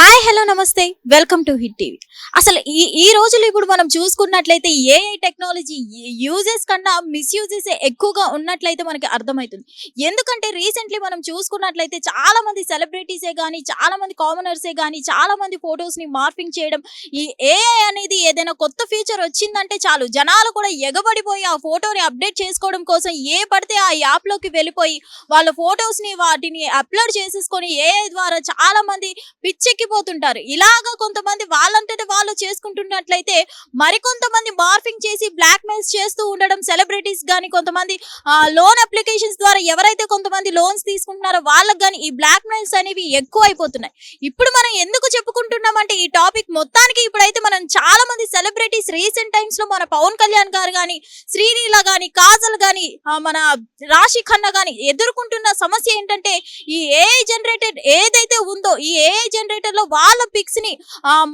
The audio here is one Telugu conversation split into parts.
హాయ్ హలో నమస్తే వెల్కమ్ టు హిట్ టీవీ. అసలు ఈ రోజులు ఇప్పుడు మనం చూసుకున్నట్లయితే ఏఐ టెక్నాలజీ యూజెస్ కన్నా మిస్యూజెస్ ఎక్కువగా ఉన్నట్లయితే మనకి అర్థమవుతుంది. ఎందుకంటే రీసెంట్లీ మనం చూసుకున్నట్లయితే చాలా మంది సెలబ్రిటీసే కానీ, చాలా మంది కామనర్సే కానీ, చాలా మంది ఫొటోస్ ని మార్ఫింగ్ చేయడం, ఈ ఏఐ అనేది ఏదైనా కొత్త ఫీచర్ వచ్చిందంటే చాలు జనాలు కూడా ఎగబడిపోయి ఆ ఫోటోని అప్డేట్ చేసుకోవడం కోసం ఏ పడితే ఆ యాప్ లోకి వెళ్ళిపోయి వాళ్ళ ఫొటోస్ ని వాటిని అప్లోడ్ చేసేసుకొని ఏఐ ద్వారా చాలా మంది పిచ్చెక్కిపోతుంటారు. ఇలాగా కొంతమంది వాళ్ళంతట వాళ్ళు చేసుకుంటున్నట్లయితే మరికొంతమంది మార్ఫింగ్ చేసి బ్లాక్ మెయిల్స్ చేస్తూ ఉండడం, సెలబ్రిటీస్ గానీ కొంతమంది లోన్ అప్లికేషన్స్ ద్వారా ఎవరైతే కొంతమంది లోన్స్ తీసుకుంటున్నారో వాళ్ళకి కానీ ఈ బ్లాక్ మెయిల్స్ అనేవి ఎక్కువ అయిపోతున్నాయి. ఇప్పుడు మనం ఎందుకు చెప్పుకుంటున్నామంటే ఈ టాపిక్ మొత్తానికి ఇప్పుడైతే మనం చాలా మంది సెలబ్రిటీస్ రీసెంట్ టైమ్స్ లో మన పవన్ కళ్యాణ్ గారు కానీ, శ్రీలీల గానీ, కాజల్ గానీ, మన రాశి ఖన్నా గానీ ఎదుర్కొంటున్న సమస్య ఏంటంటే ఈ ఏఐ జనరేటెడ్ ఏదైతే ఉందో ఈ ఏఐ జనరేటర్ లో వాళ్ళ పిక్స్ ని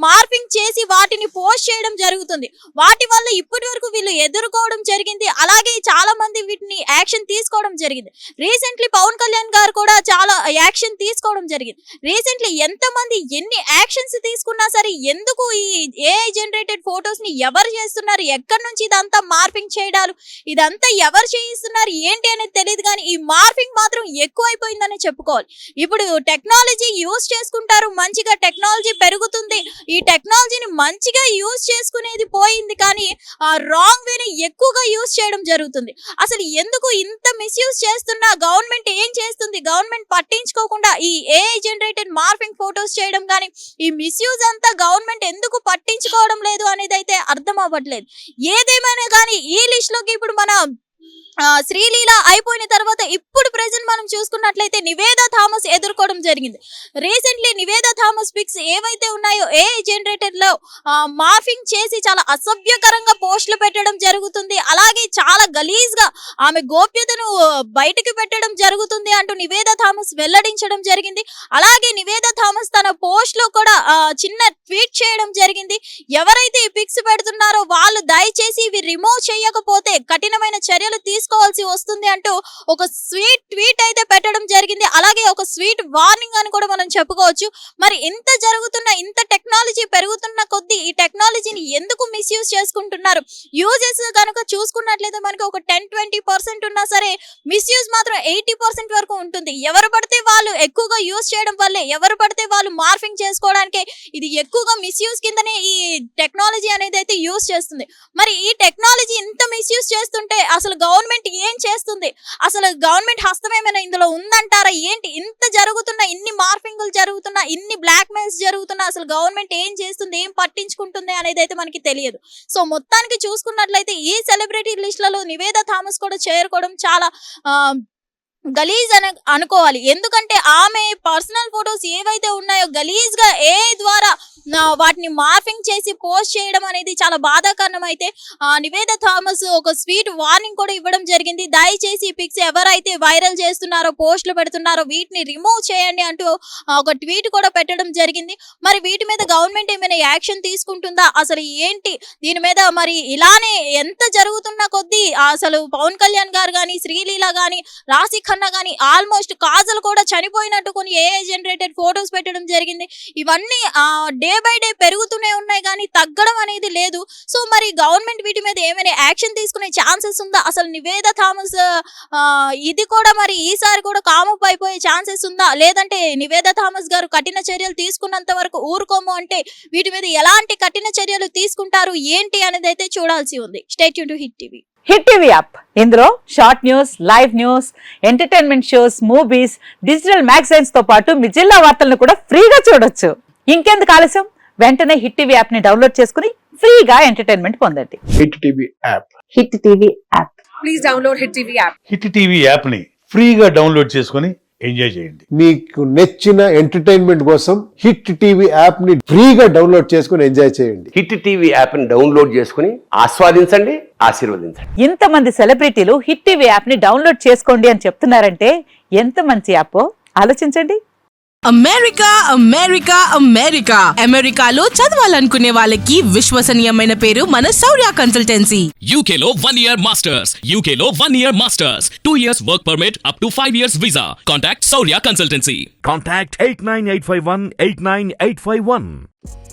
మార్ఫింగ్ చేసి వాటిని పోస్ట్ చేయడం జరుగుతుంది. వాటి వల్ల ఇప్పటి వరకు వీళ్ళు ఎదుర్కోవడం జరిగింది. అలాగే చాలా మంది వీటిని యాక్షన్ తీసుకోవడం జరిగింది. రీసెంట్లీ పవన్ కళ్యాణ్ గారు కూడా చాలా యాక్షన్ తీసుకోవడం జరిగింది. రీసెంట్లీ ఎంతమంది ఎన్ని యాక్షన్స్ తీసుకున్నా సరే ఎందుకు ఈ ఏఐ జనరేటెడ్ ఫొటోస్ ని ఎవరు చేస్తున్నారు, ఎక్కడి నుంచి ఇదంతా మార్ఫింగ్ చేయడాలు, ఇదంతా ఎవరు చేయిస్తున్నారు ఏంటి అనేది తెలియదు. కానీ ఈ మార్ఫింగ్ మాత్రం ఎక్కువైపోయిందని చెప్పుకోవాలి. ఇప్పుడు టెక్నాలజీ యూజ్ చేసుకుంటారు, మంచిగా టెక్నాలజీ పెరుగుతుంది. ఈ టెక్నాలజీని మంచిగా యూజ్ చేసుకునేది పోయింది, కానీ రాంగ్ వేని ఎక్కువగా యూజ్ చేయడం జరుగుతుంది. అసలు ఎందుకు ఇంత మిస్యూజ్ చేస్తున్నా గవర్నమెంట్ ఏం చేస్తుంది? గవర్నమెంట్ పట్టించుకోకుండా ఈ ఏఐ జనరేటెడ్ మార్ఫింగ్ ఫొటోస్ చేయడం కానీ ఈ మిస్యూజ్ అంతా గవర్నమెంట్ ఎందుకు పట్టించుకోవడం లేదు అనేది అయితే అర్థం అవ్వట్లేదు. ఏదేమైనా కానీ ఈ లిస్ట్ లోకి ఇప్పుడు మన శ్రీలీల అయిపోయిన తర్వాత ఇప్పుడు ప్రెజెంట్ మనం చూసుకున్నట్లయితే నివేదా థామస్ ఎదుర్కోవడం జరిగింది. రీసెంట్లీ నివేదా థామస్ పిక్స్ ఏవైతే ఉన్నాయో ఏఐ జనరేటర్ లో మార్ఫింగ్ చేసి చాలా అసభ్యకరంగా పోస్టులు పెట్టడం జరుగుతుంది. అలాగే చాలా గలీజ్ గా ఆమె గోప్యతను బయటకు పెట్టడం జరుగుతుంది అంటూ నివేదా థామస్ వెల్లడించడం జరిగింది. అలాగే నివేదా థామస్ తన పోస్ట్ లో కూడా చిన్న ట్వీట్ చేయడం జరిగింది. ఎవరైతే ఈ పిక్స్ పెడుతున్నారో వాళ్ళు దయచేసి ఇవి రిమూవ్ చేయకపోతే కఠినమైన చర్యలు తీసుకోవాల్సి వస్తుంది అంటూ ఒక స్వీట్ ట్వీట్ అయితే పెట్టడం జరిగింది. అలాగే ఒక స్వీట్ వార్నింగ్ అని కూడా మనం చెప్పుకోవచ్చు. మరి ఇంత జరుగుతున్న, ఇంత టెక్నాలజీ పెరుగుతున్న కొద్దీ ఈ టెక్నాలజీని ఎందుకు మిస్యూజ్ చేసుకుంటున్నారు? యూజెస్ కనుక చూసుకున్నట్లయితే మనకి ఒక 10-20% ఉన్నా సరే మిస్యూజ్ మాత్రం 80% వరకు ఉంటుంది. ఎవరు పడితే వాళ్ళు ఎక్కువగా యూజ్ చేయడం వల్లే, ఎవరు పడితే వాళ్ళు మార్ఫింగ్ చేసుకోవడానికే ఇది ఎక్కువగా మిస్యూజ్ కిందనే ఈ టెక్నాలజీ అనేది అయితే యూజ్ చేస్తుంది. మరి ఈ టెక్నాలజీ ఇంత మిస్యూజ్ చేస్తుంటే అసలు గవర్నమెంట్ ఏం చేస్తుంది? అసలు గవర్నమెంట్ హస్తం ఏమైనా ఇందులో ఉందంటారా ఏంటి? ఇంత జరుగుతున్నా, ఇన్ని మార్ఫింగ్లు జరుగుతున్నా, ఇన్ని బ్లాక్ మెయిల్స్ జరుగుతున్నా అసలు గవర్నమెంట్ ఏం చేస్తుంది, ఏం పట్టించుకుంటుంది అనేది అయితే మనకి తెలియదు. సో మొత్తానికి చూసుకున్నట్లయితే ఈ సెలబ్రిటీ లిస్టులలో నివేదా థామస్ కూడా చేరుకోవడం చాలా గలీజ్ అని అనుకోవాలి. ఎందుకంటే ఆమె పర్సనల్ ఫొటోస్ ఏవైతే ఉన్నాయో గలీజ్ గా ఏఐ ద్వారా వాటిని మార్ఫింగ్ చేసి పోస్ట్ చేయడం అనేది చాలా బాధాకరణం. అయితే నివేదా థామస్ ఒక స్వీట్ వార్నింగ్ కూడా ఇవ్వడం జరిగింది. దయచేసి పిక్స్ ఎవరైతే వైరల్ చేస్తున్నారో, పోస్టులు పెడుతున్నారో వీటిని రిమూవ్ చేయండి అంటూ ఒక ట్వీట్ కూడా పెట్టడం జరిగింది. మరి వీటి మీద గవర్నమెంట్ ఏమైనా యాక్షన్ తీసుకుంటుందా, అసలు ఏంటి దీని మీద? మరి ఇలానే ఎంత జరుగుతున్న కొద్దీ అసలు పవన్ కళ్యాణ్ గారు కానీ, శ్రీలీల కానీ, రాశి ఖన్నా కానీ, ఆల్మోస్ట్ కాజల్ కూడా చనిపోయినట్టు కొన్ని ఏఐ జనరేటెడ్ ఫొటోస్ పెట్టడం జరిగింది. ఇవన్నీ డే బై డే పెరుగుతూనే ఉన్నాయి కానీ తగ్గడం అనేది లేదు. సో మరి గవర్నమెంట్ వీటి మీద ఏమైనా యాక్షన్ తీసుకునే ఛాన్సెస్ ఉందా? అసలు నివేదా థామస్ ఇది కూడా మరి ఈసారి కూడా కామప్ అయిపోయే ఛాన్సెస్ ఉందా? లేదంటే నివేదా థామస్ గారు కఠిన చర్యలు తీసుకున్నంత వరకు ఊరుకోము అంటే వీటి మీద ఎలాంటి కఠిన చర్యలు తీసుకుంటారు ఏంటి అనేది అయితే చూడాల్సి ఉంది. Stay tune to Hit TV. Hit TV app, ఇందులో short news, live news, entertainment shows, movies, digital magazines తో పాటు మీ జిల్లా వార్తలను కూడా ఫ్రీగా చూడొచ్చు. ఇంకెందుకు ఆలస్యం, వెంటనే హిట్ టీవీ యాప్ ని డౌన్లోడ్ చేసుకుని ఫ్రీగా ఎంటర్టైన్మెంట్ పొందండి. Hit TV app. Hit TV app. Please download hit TV app. Hit TV app ని ఫ్రీగా డౌన్లోడ్ చేసుకుని ఎంజాయ్ చేయండి. మీకు నచ్చిన ఎంటర్టైన్మెంట్ కోసం హిట్ టీవీ యాప్ ని ఫ్రీగా డౌన్లోడ్ చేసుకుని ఎంజాయ్ చేయండి. హిట్ టీవీ యాప్ ని డౌన్లోడ్ చేసుకుని ఆస్వాదించండి, ఆశీర్వదించండి. ఇంతమంది సెలబ్రిటీలు హిట్ టీవీ యాప్ ని డౌన్లోడ్ చేసుకోండి అని చెప్తున్నారంటే ఎంత మంచి యాప్ ఆలోచించండి. అమెరికా అమెరికా అమెరికా అమెరికాలో చదవాలనుకునే వాళ్ళకి విశ్వసనీయమైన పేరు మన శౌర్య consultancy. UK Law 1 Year Masters. UK Law 1 Year Masters. 2 years work permit up to 5 years visa. Contact Saurya Consultancy. Contact 89851 89851.